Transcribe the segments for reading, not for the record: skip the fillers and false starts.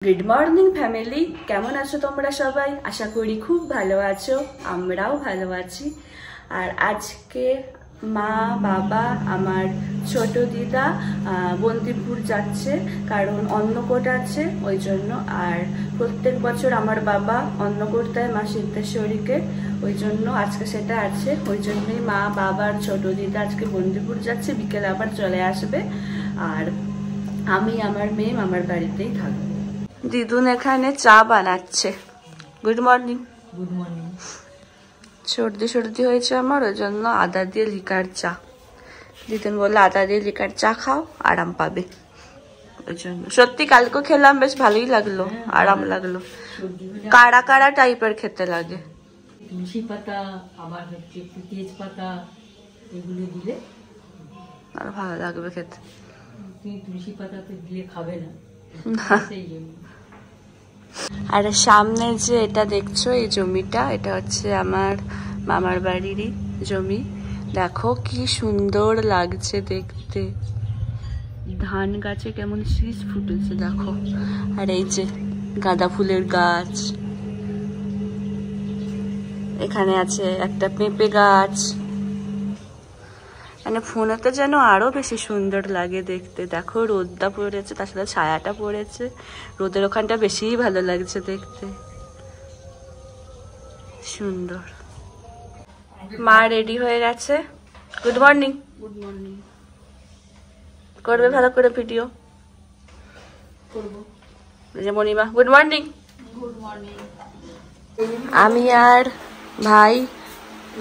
Good morning family, কেমন আছো তোমরা সবাই? আশা করি খুব ভালো আছো, আমরাও ভালো আছি। আর আজকে মা, বাবা, আমার ছোট দিদা বন্দিপুর যাচ্ছে, কারণ অন্নকূট আছে ওই জন্য। আর প্রত্যেক বছর আমার বাবা অন্নকূট দেয় মা সিদ্ধেশ্বরীকে, ওই জন্য আজকে সেটা আছে। ওই জন্যই মা, বাবা আর ছোট দিদা আজকে বন্দিপুর যাচ্ছে, বিকেলে আবার চলে আসবে। আর আমি আমার মেয়ে আমার বাড়িতেই থাকবো। দিদুন এখানে চা বানাচ্ছে। Good morning. Good morning. সর্দি হয়েছে আমার, ওই জন্য আদা দিয়ে লিকার চা। দিদুন বললো আদা দিয়ে লিকার চা খাও, আরাম পাবে। ওই জন্য সত্যি কালকে খেলাম, বেশ ভালোই লাগলো, আরাম লাগলো। কাড়া কাড়া টাইপের খেতে লাগে। তুলসী পাতা আবার হচ্ছে একটু তেজপাতা এগুলো দিলে আর ভালো লাগবে খেতে। তুমি তুলসী পাতা তো দিলে খাবে না, সেই জন্য। আর সামনে যে এটা দেখছো, এই জমিটা, এটা হচ্ছে আমার মামার বাড়িরই জমি। দেখো কি সুন্দর লাগছে দেখতে, ধান গাছে কেমন শীষ ফুটেছে দেখো। আর এই যে গাঁদা ফুলের গাছ, এখানে আছে একটা পেঁপে গাছ। মানে ফোনেতে যেন আরো বেশি সুন্দর লাগে দেখতে। দেখো রোদটা পড়েছে, তার সাথে ছায়াটা পড়েছে, রোদের ওখানটা বেশিই ভালো লাগছে দেখতে, সুন্দর। মা রেডি হয়ে গেছে। Good morning. Good morning. করবে ভালো করে ভিডিও করবো। যে Monima good morning. Good morning. আমি আর ভাই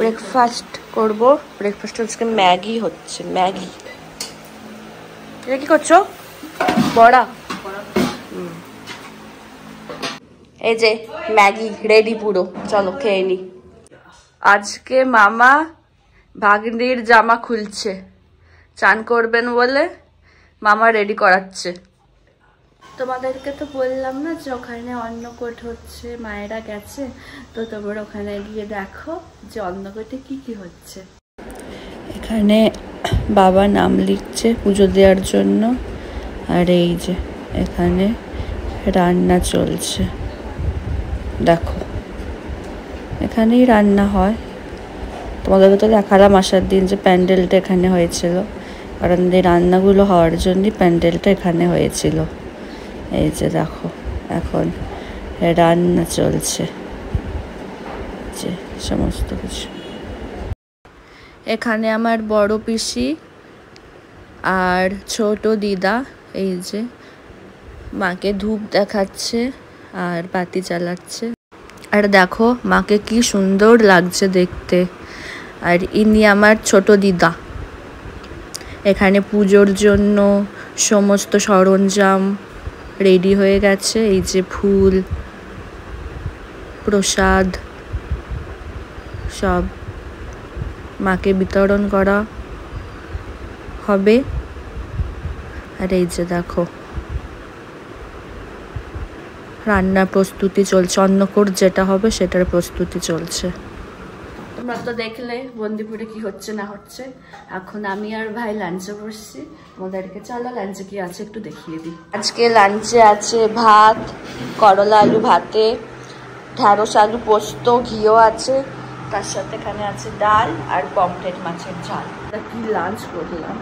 ব্রেকফাস্ট করব। ব্রেকফাস্ট হচ্ছে ম্যাগি, হচ্ছে ম্যাগি। এটা কি করছো? বড়া। এই যে ম্যাগি রেডি পুরো, চলো খেয়ে নি। আজকে মামা ভাগ্নির জামা খুলছে, চান করবেন বলে মামা রেডি করাচ্ছে। তোমাদেরকে তো বললাম না যে ওখানে অন্নকূট হচ্ছে, মায়েরা গেছে, তো তোমরা ওখানে গিয়ে দেখো যে অন্নকূটে কি কি হচ্ছে। এখানে বাবা নাম লিখছে পুজো দেওয়ার জন্য। আর এই যে এখানে রান্না চলছে, দেখো এখানেই রান্না হয়। তোমাদেরকে তো দেখালাম আসার দিন যে প্যান্ডেলটা এখানে হয়েছিল, কারণ এই রান্নাগুলো হওয়ার জন্যই প্যান্ডেলটা এখানে হয়েছিল। এই যে দেখো এখন রান্না চলছে, যে সমস্ত কিছু। এখানে আমার বড় পিসি আর ছোট দিদা এই যে মাকে ধূপ দেখাচ্ছে আর বাতি জ্বালাচ্ছে। আর দেখো মাকে কি সুন্দর লাগছে দেখতে। আর ইনি আমার ছোট দিদা। এখানে পুজোর জন্য সমস্ত সরঞ্জাম রেডি হয়ে গেছে। এই যে ফুল, প্রসাদ সব মাকে বিতরণ করা হবে। আর এই যে দেখো রান্নার প্রস্তুতি চলছে, অন্নকূট যেটা হবে সেটার প্রস্তুতি চলছে। তোমরা তো দেখলে বন্দিপুরে কি হচ্ছে না হচ্ছে। এখন আমি আর ভাই লাঞ্চে বসছি, তোমাদেরকে চলো লাঞ্চে কি আছে একটু দেখিয়ে দিই। আজকে লাঞ্চে আছে ভাত, করলা আলু ভাতে, ঢ্যাঁড়স আলু পোস্ত, ঘিও আছে, তার সাথে এখানে আছে ডাল আর পমফ্রেট মাছের ঝাল। কি লাঞ্চ করলাম।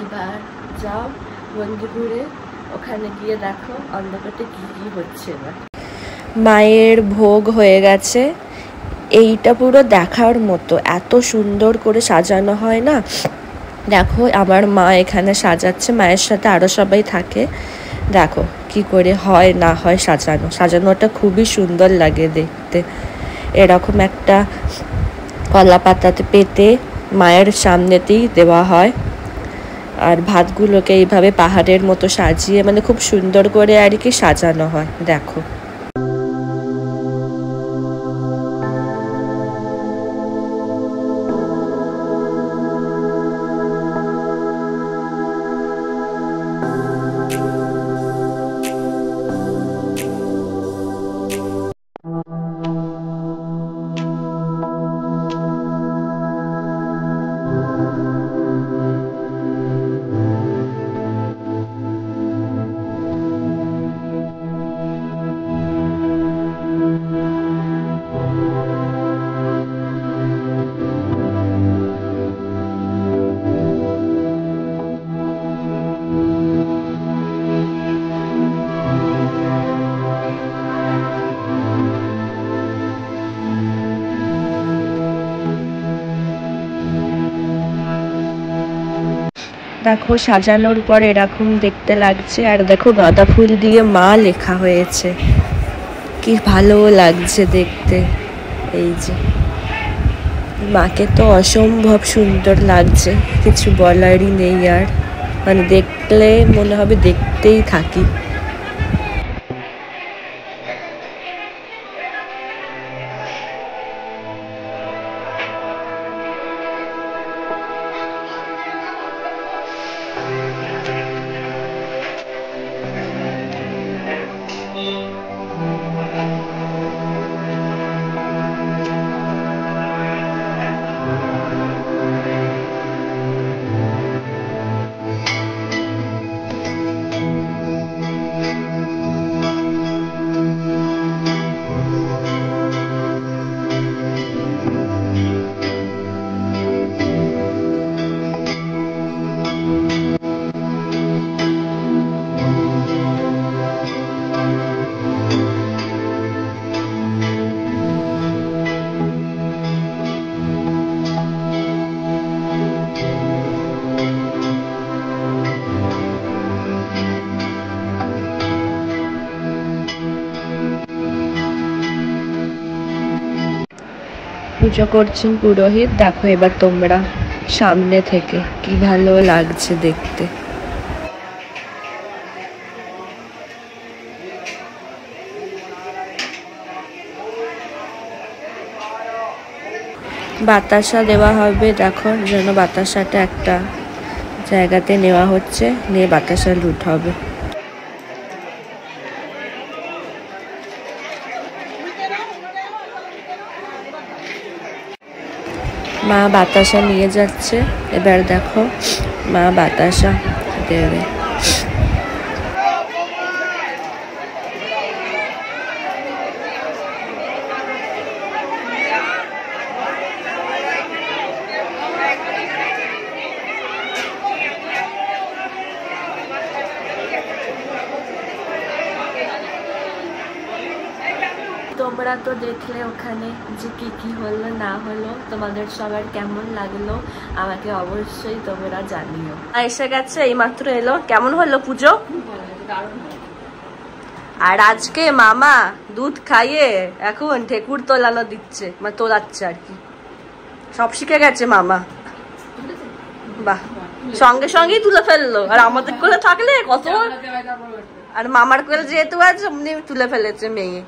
এবার যাও বন্দিপুরে, ওখানে গিয়ে দেখো অন্নকূটে কি কি হচ্ছে। এবার মায়ের ভোগ হয়ে গেছে, এইটা পুরো দেখার মতো, এত সুন্দর করে সাজানো হয় না। দেখো আমার মা এখানে সাজাচ্ছে, মায়ের সাথে আরো সবাই থাকে। দেখো কি করে হয় না হয় সাজানোটা খুবই সুন্দর লাগে দেখতে। এরকম একটা কলা পাতাতে পেতে মায়ের সামনেতেই দেওয়া হয়। আর ভাতগুলোকে এইভাবে পাহাড়ের মতো সাজিয়ে, মানে খুব সুন্দর করে আর কি সাজানো হয়। দেখো দেখো সাজানোর পর এরকম দেখতে লাগছে। আর দেখো গাঁদা ফুল দিয়ে মা লেখা হয়েছে, কি ভালো লাগছে দেখতে। এই যে মাকে তো অসম্ভব সুন্দর লাগছে, কিছু বলারই নেই আর, মানে দেখলে মনে হবে দেখতেই থাকি। পুজো করছেন পুরোহিত, দেখো এবার তোমরা সামনে থেকে, কি ভালো লাগছে দেখতে। বাতাসা দেওয়া হবে, দেখো যেন বাতাসাটা একটা জায়গাতে নেওয়া হচ্ছে, নিয়ে বাতাসা লুট হবে। মা বাতাসা নিয়ে যাচ্ছে, এবার দেখো মা বাতাসা দেবে। তোমরা তো দেখলে ওখানে যে কি হলো না হলো, তোমাদের সবার কেমন লাগলো আমাকে অবশ্যই তোমরা জানিও। এসে গেছে, এইমাত্র এলো। কেমন হলো পুজো? আর আজকে মামা দুধ খাইয়ে এখন ঠেকুর তোলানো দিচ্ছে, মানে তোলাচ্ছে আর কি, সব শিখে গেছে মামা। বাহ, সঙ্গে সঙ্গেই তুলে ফেললো। আর আমাদের কোলে থাকলে কত, আর মামার কোলে যেহেতু আছে অমনি তুলে ফেলেছে মেয়ে।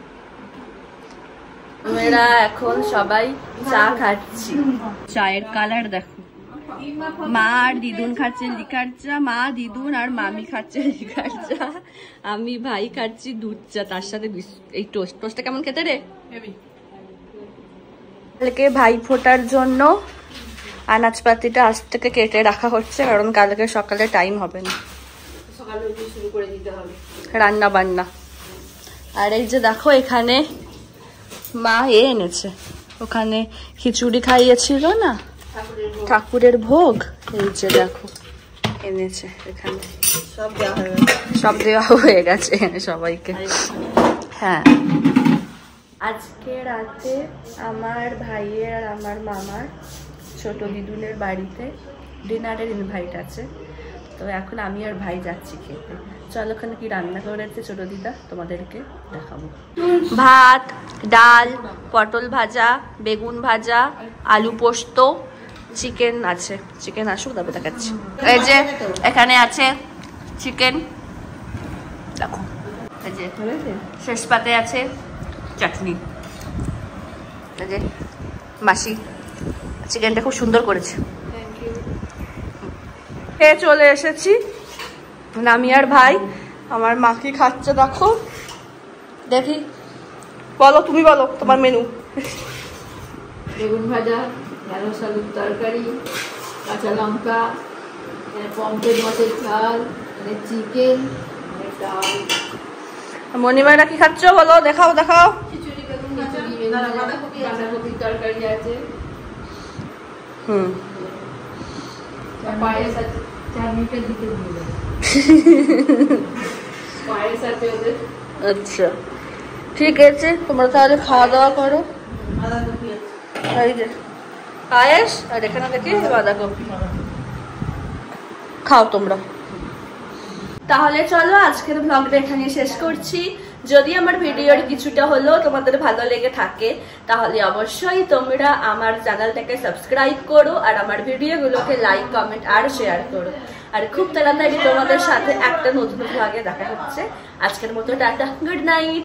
আমরা এখন সবাই চা খাচ্ছি, চায়ের কালার দেখো। মা আর দিদুন খাচ্ছে লিকার চা, মা দিদুন আর মামি খাচ্ছে লিকার চা, আমি ভাই খাচ্ছি দুধ চা, তার সাথে এই টোস্ট। টোস্টটা কেমন খেতে রে? কালকে ভাই ফোটার জন্য আনাজপাতিটা আজ থেকে কেটে রাখা হচ্ছে, কারণ কালকে সকালে টাইম হবে না, সকালে শুরু করে দিতে হবে রান্না বান্না। আর এই যে দেখো এখানে মা এনেছে, ওখানে খিচুড়ি খাইয়েছিল না ঠাকুরের ভোগ, এই যে দেখো এনেছে, এখানে সব দেওয়া হয়ে গেছে সবাইকে। হ্যাঁ, আজকে রাতে আমার ভাইয়ের আর আমার মামার ছোট দিদুনের বাড়িতে ডিনারের ইনভাইট আছে, তো এখন আমি আর ভাই যাচ্ছি খেতে। চলো ওখানে কি রান্না করেছে ছোট দিদা তোমাদেরকে দেখাবো। ভাত, ডাল, পটল ভাজা, বেগুন ভাজা, আলু পোস্ত, চিকেন আছে। চিকেন আসুক তবে দেখাচ্ছি। এই যে এখানে আছে চিকেন, দেখো। এই যে শেষ পাতে আছে চাটনি, এই যে মাসি চিকেনটা খুব সুন্দর করেছে। খেয়ে চলে এসেছি আমি আর ভাই। আমার মা কি খাচ্ছে দেখো, দেখি। বলো, তুমি বলো তোমার মেনু। বেগুন ভাজা, ঢেঁড়স আলুর তরকারি, কাঁচা লঙ্কা, পমফ্রেট মাছের ঝাল, চিকেন, ডাল। মণিমারা কি খাচ্ছ বলো, দেখাও দেখাও। খিচুড়ি, বেগুন বাঁধাকপির তরকারি আছে। পায়েস আছে, চাটনিটা দিতে ভুলে যাবে। পায়েস আছে ওদের। আচ্ছা ঠিক আছে, তোমরা তাহলে খাওয়া দাওয়া করো। এই যে পায়েস, আর এখানে দেখি বাঁধাকপি। খাও তোমরা। তাহলে চলো আজকের ব্লগটা এখানে শেষ করছি। যদি আমার ভিডিওর কিছুটা হলেও তোমাদের ভালো লেগে থাকে তাহলে অবশ্যই তোমরা আমার চ্যানেলটাকে সাবস্ক্রাইব করো আর আমার ভিডিওগুলোকে লাইক কমেন্ট আর শেয়ার করো। আর খুব তাড়াতাড়ি তোমাদের সাথে একটা নতুন ব্লগে দেখা হচ্ছে। আজকের মতো টাটা, গুড নাইট।